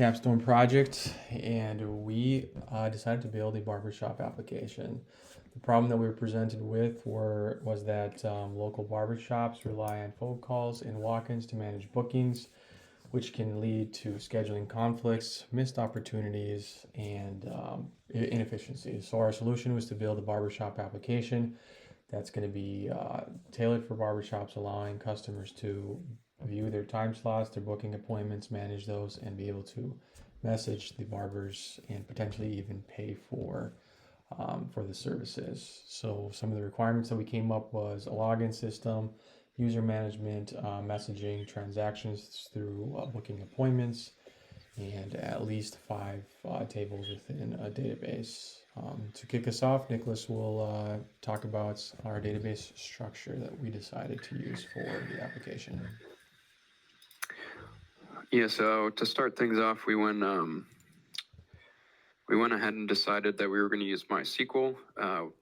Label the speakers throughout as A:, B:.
A: Capstone project, and we decided to build a barbershop application. The problem that we were presented with was that local barbershops rely on phone calls and walk-ins to manage bookings, which can lead to scheduling conflicts, missed opportunities, and inefficiencies. So our solution was to build a barbershop application that's going to be tailored for barbershops, allowing customers to view their time slots, their booking appointments, manage those, and be able to message the barbers and potentially even pay for the services. So some of the requirements that we came up was a login system, user management, messaging, transactions through booking appointments, and at least five tables within a database. To kick us off, Nicholas will talk about our database structure that we decided to use for the application.
B: Yeah, so to start things off, we went ahead and decided that we were going to use MySQL,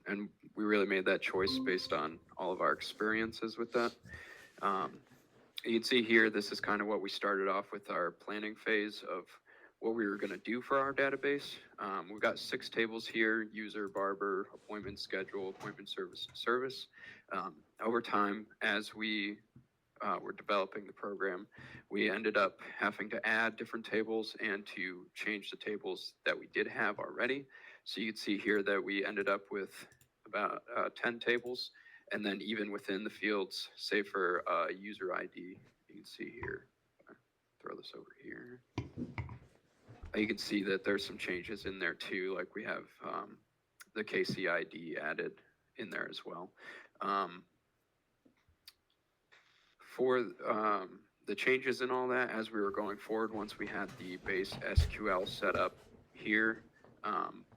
B: and we really made that choice based on all of our experiences with that. You can see here, this is kind of what we started off with our planning phase of what we were going to do for our database. We've got 6 tables here: user, barber, appointment schedule, appointment service. Over time, as we were developing the program, we ended up having to add different tables and to change the tables that we did have already. So you can see here that we ended up with about 10 tables, and then even within the fields, say for user ID, you can see here, throw this over here. You can see that there's some changes in there too, like we have the KCID added in there as well. For the changes and all that, as we were going forward, once we had the base SQL set up here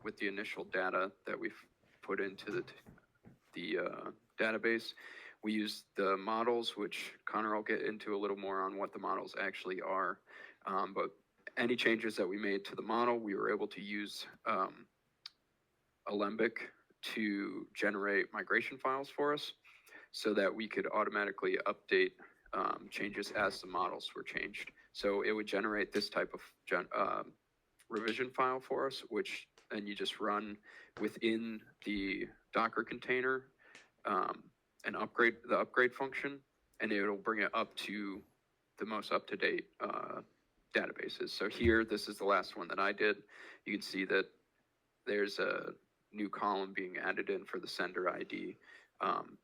B: with the initial data that we've put into the database, we used the models, which Connor will get into a little more on what the models actually are. But any changes that we made to the model, we were able to use Alembic to generate migration files for us so that we could automatically update changes as the models were changed. So it would generate this type of revision file for us, which then you just run within the Docker container and the upgrade function, and it'll bring it up to the most up-to-date databases. So here, this is the last one that I did. You can see that there's a new column being added in for the sender ID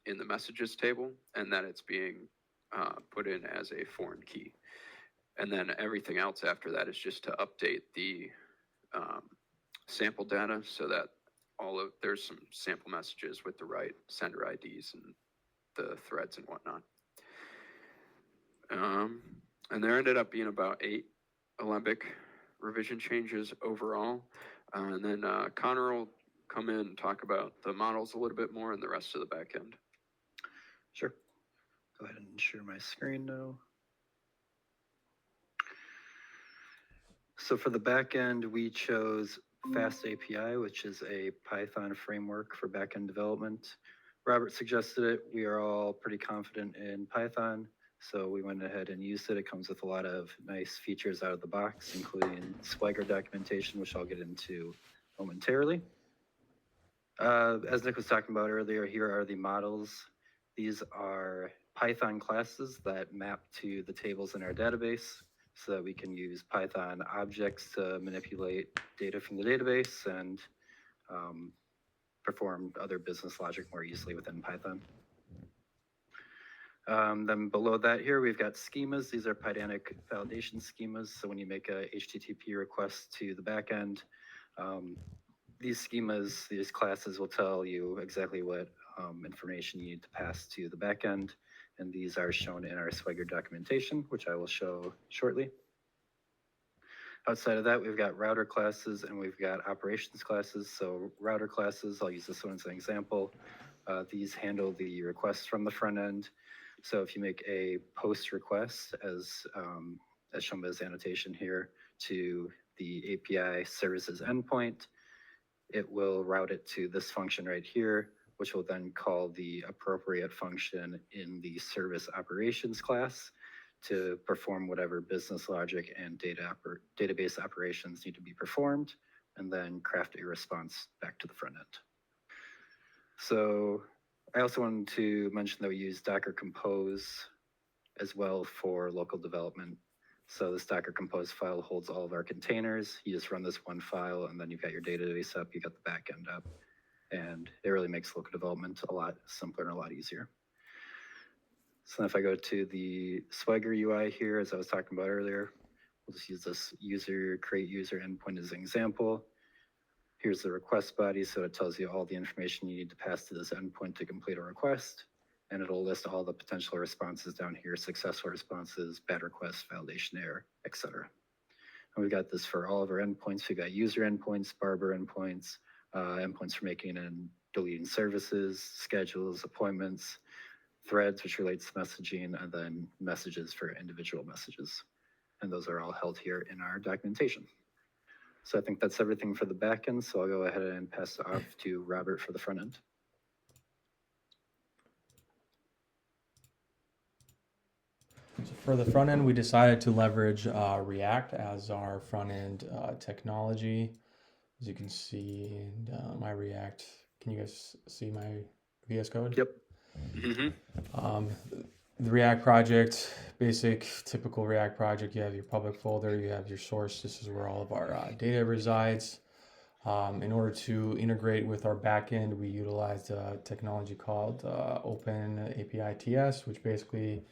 B: in the messages table, and that it's being put in as a foreign key. And then everything else after that is just to update the sample data so that there's some sample messages with the right sender IDs and the threads and whatnot. And there ended up being about 8 Alembic revision changes overall. And then Connor will come in and talk about the models a little bit more and the rest of the back end.
C: Sure. Go ahead and share my screen now. So for the back end, we chose Fast API, which is a Python framework for backend development. Robert suggested it. We are all pretty confident in Python, so we went ahead and used it. It comes with a lot of nice features out of the box, including Swagger documentation, which I'll get into momentarily. As Nick was talking about earlier, here are the models. These are Python classes that map to the tables in our database so that we can use Python objects to manipulate data from the database and perform other business logic more easily within Python. Then below that here, we've got schemas. These are Pydantic validation schemas. So when you make a HTTP request to the backend, these schemas, these classes will tell you exactly what information you need to pass to the backend. And these are shown in our Swagger documentation, which I will show shortly. Outside of that, we've got router classes and we've got operations classes. So router classes, I'll use this one as an example. These handle the requests from the front end. So if you make a post request, as shown by this annotation here, to the API services endpoint, it will route it to this function right here, which will then call the appropriate function in the service operations class to perform whatever business logic and database operations need to be performed, and then craft a response back to the front end. So I also wanted to mention that we use Docker Compose as well for local development. So this Docker Compose file holds all of our containers. You just run this one file, and then you've got your database up, you got the backend up, and it really makes local development a lot simpler and a lot easier. So if I go to the Swagger UI here, as I was talking about earlier, we'll just use this create user endpoint as an example. Here's the request body, so it tells you all the information you need to pass to this endpoint to complete a request, and it'll list all the potential responses down here: successful responses, bad requests, validation error, etc. And we've got this for all of our endpoints. We've got user endpoints, Barber endpoints, endpoints for making and deleting services, schedules, appointments, threads, which relates to messaging, and then messages for individual messages. And those are all held here in our documentation. So I think that's everything for the back end. So I'll go ahead and pass it off to Robert for the front end.
A: So for the front end, we decided to leverage React as our front end technology. As you can see in my React, can you guys see my VS Code?
C: Yep.
A: The React project, basic, typical React project, you have your public folder, you have your source. This is where all of our data resides. In order to integrate with our backend, we utilized a technology called Open API TS, which basically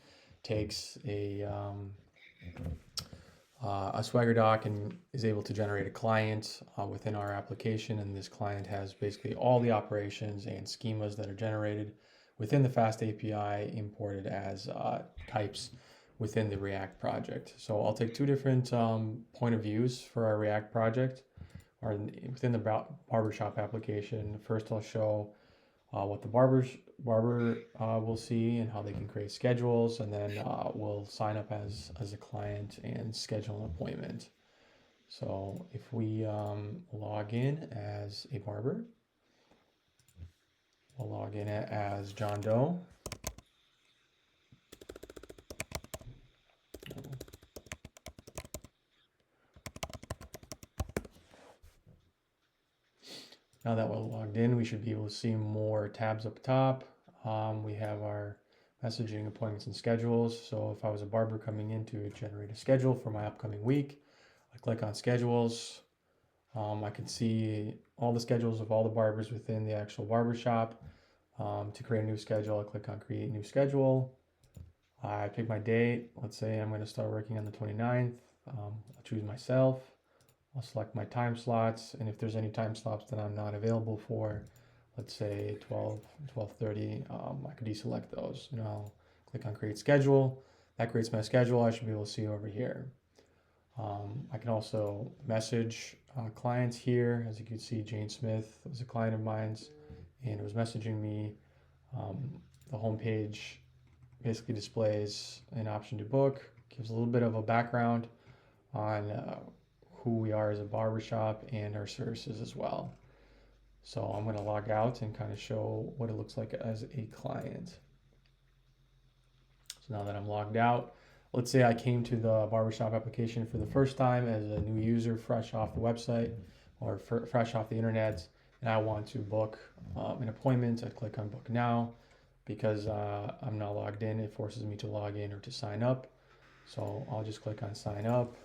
A: takes a Swagger doc and is able to generate a client within our application. And this client has basically all the operations and schemas that are generated within the Fast API imported as types within the React project. So I'll take two different point of views for our React project, or within the Barbershop application. First, I'll show what the barber will see and how they can create schedules, and then we'll sign up as a client and schedule an appointment. So if we log in as a barber, we'll log in as John Doe. Now that we're logged in, we should be able to see more tabs up top. We have our messaging, appointments, and schedules. So if I was a barber coming in to generate a schedule for my upcoming week, I click on schedules. I can see all the schedules of all the barbers within the actual barbershop. To create a new schedule, I click on create new schedule. I pick my date. Let's say I'm going to start working on the 29th. I'll choose myself. I'll select my time slots, and if there's any time slots that I'm not available for, let's say 12:30, I could deselect those. And I'll click on create schedule. That creates my schedule. I should be able to see over here. I can also message clients here. As you can see, Jane Smith was a client of mine's, and it was messaging me. The home page basically displays an option to book, gives a little bit of a background on who we are as a barbershop and our services as well. So I'm going to log out and kind of show what it looks like as a client. So now that I'm logged out, let's say I came to the Barbershop application for the first time as a new user, fresh off the website or fresh off the internet, and I want to book an appointment. I click on book now. Because I'm not logged in, it forces me to log in or to sign up. So I'll just click on sign up.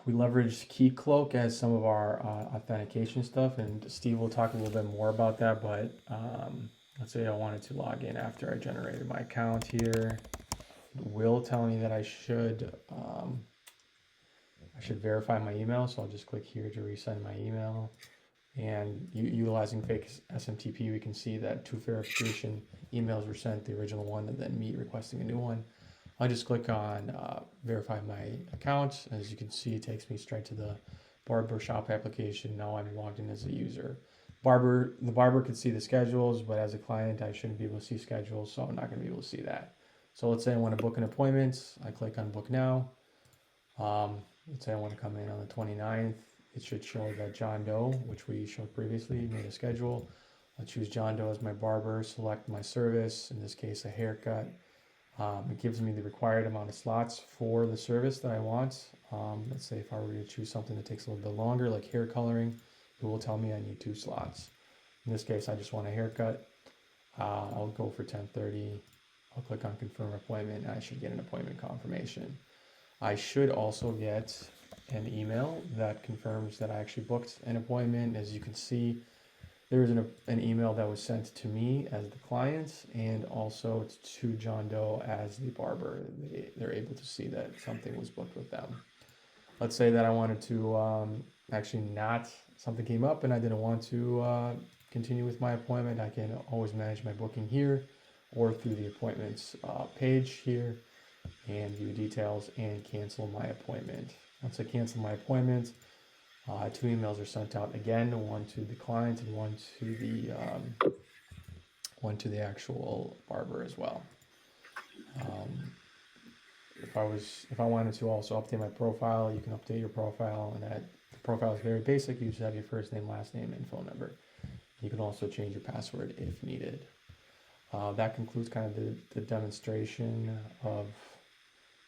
A: We leverage KeyCloak as some of our authentication stuff, and Steve will talk a little bit more about that. But let's say I wanted to log in after I generated my account here. It will tell me that I should verify my email, so I'll just click here to resend my email. And utilizing fake SMTP, we can see that 2 verification emails were sent, the original one, and then me requesting a new one. I just click on verify my account. As you can see, it takes me straight to the Barbershop application. Now I'm logged in as a user. The barber could see the schedules, but as a client, I shouldn't be able to see schedules, so I'm not going to be able to see that. So let's say I want to book an appointment. I click on book now. Let's say I want to come in on the 29th. It should show that John Doe, which we showed previously, made a schedule. I'll choose John Doe as my barber, select my service, in this case, a haircut. It gives me the required amount of slots for the service that I want. Let's say if I were to choose something that takes a little bit longer, like hair coloring, it will tell me I need 2 slots. In this case, I just want a haircut. I'll go for 10:30. I'll click on confirm appointment, and I should get an appointment confirmation. I should also get an email that confirms that I actually booked an appointment. As you can see, there was an email that was sent to me as the client and also to John Doe as the barber. They're able to see that something was booked with them. Let's say that I wanted to actually not, something came up and I didn't want to continue with my appointment. I can always manage my booking here or through the appointments page here and view details and cancel my appointment. Once I cancel my appointment, 2 emails are sent out again, one to the client and one to the actual barber as well. If I wanted to also update my profile, you can update your profile, and that the profile is very basic. You just have your first name, last name, and phone number. You can also change your password if needed. That concludes kind of the demonstration of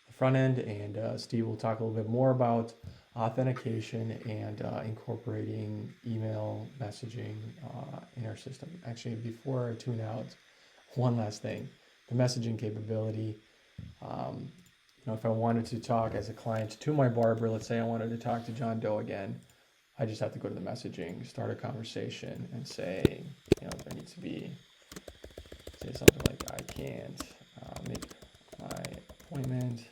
A: the front end, and Steve will talk a little bit more about authentication and incorporating email messaging in our system. Actually, before I tune out, one last thing, the messaging capability. If I wanted to talk as a client to my barber, let's say I wanted to talk to John Doe again, I just have to go to the messaging, start a conversation, and say, there needs to be, say something like, I can't make my appointment.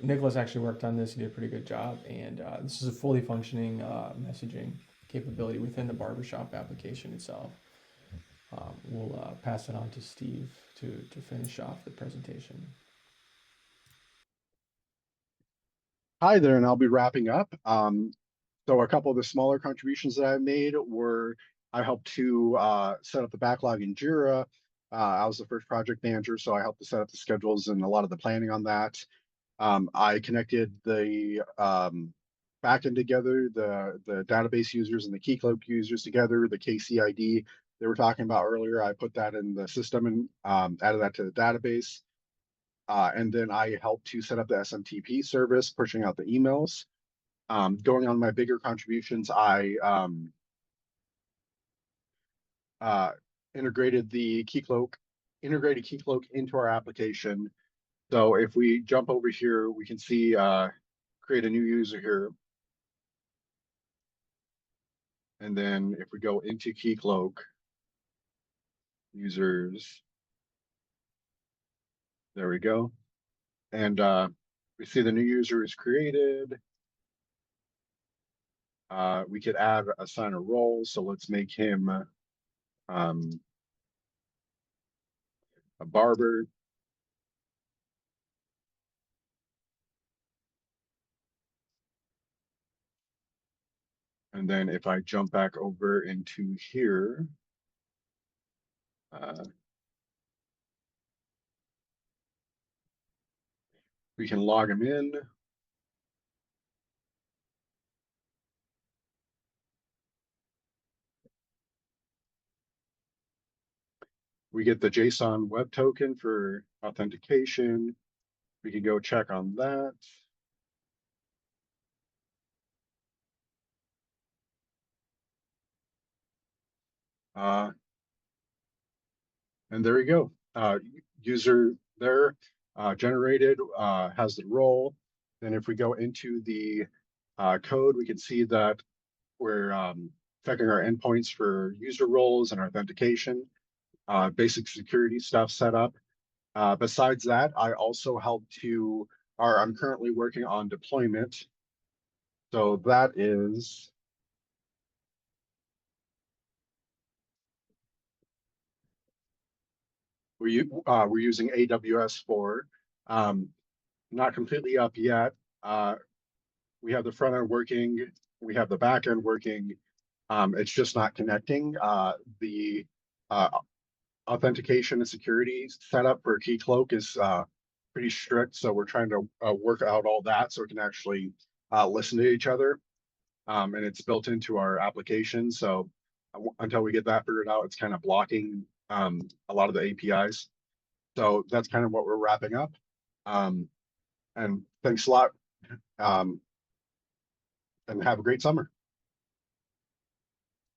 A: Nicholas actually worked on this. He did a pretty good job, and this is a fully functioning messaging capability within the Barbershop application itself. We'll pass it on to Steve to finish off the presentation.
D: Hi there, and I'll be wrapping up. So a couple of the smaller contributions that I made were I helped to set up the backlog in Jira. I was the first project manager, so I helped to set up the schedules and a lot of the planning on that. I connected the backend together, the database users and the Keycloak users together, the KCID they were talking about earlier. I put that in the system and added that to the database. And then I helped to set up the SMTP service, pushing out the emails. Going on my bigger contributions, I integrated Keycloak into our application. So if we jump over here, we can see create a new user here. And then if we go into Keycloak, users, there we go. And we see the new user is created. We could assign a role. So let's make him a barber. And then if I jump back over into here, we can log him in. We get the JSON web token for authentication. We can go check on that. And there we go. User there generated has the role. Then if we go into the code, we can see that we're checking our endpoints for user roles and authentication, basic security stuff set up. Besides that, I also I'm currently working on deployment. So that is we're using AWS for not completely up yet. We have the front end working, we have the back end working. It's just not connecting. The authentication and security setup for Keycloak is pretty strict. So we're trying to work out all that so we can actually listen to each other. And it's built into our application. So until we get that figured out, it's kind of blocking a lot of the APIs. So that's kind of what we're wrapping up. And thanks a lot. And have a great summer.